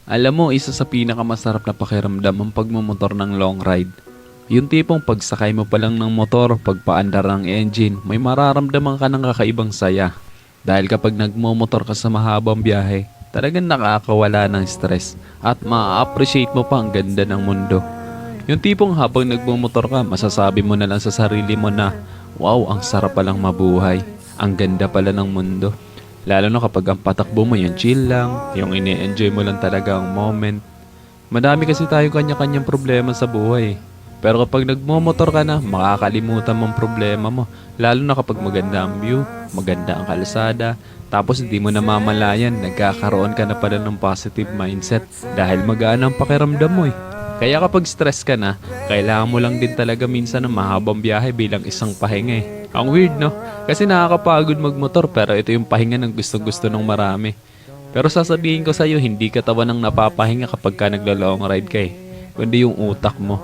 Alam mo, isa sa pinakamasarap na pakiramdam ang pagmumotor ng long ride. Yung tipong pagsakay mo pa lang ng motor, pagpaandar ng engine, may mararamdaman ka ng kakaibang saya. Dahil kapag nagmumotor ka sa mahabang biyahe, talagang nakakawala ng stress at ma-appreciate mo pa ang ganda ng mundo. Yung tipong habang nagmumotor ka, masasabi mo na lang sa sarili mo na, wow, ang sarap palang mabuhay. Ang ganda pala ng mundo. Lalo na kapag ang patakbo mo yung chill lang, yung ini-enjoy mo lang talaga ang moment. Madami kasi tayo kanya-kanyang problema sa buhay. Pero kapag nagmomotor ka na, makakalimutan mong problema mo. Lalo na kapag maganda ang view, maganda ang kalsada, tapos hindi mo namamalayan, nagkakaroon ka na pala ng positive mindset dahil magaan ang pakiramdam mo eh. Kaya kapag stress ka na, kailangan mo lang din talaga minsan ng mahabang biyahe bilang isang pahinga eh. Ang weird no? Kasi nakakapagod magmotor pero ito yung pahinga ng gusto-gusto ng marami. Pero sasabihin ko sa'yo, hindi katawan ang napapahinga kapag ka naglo-long ride ka eh. Kundi yung utak mo.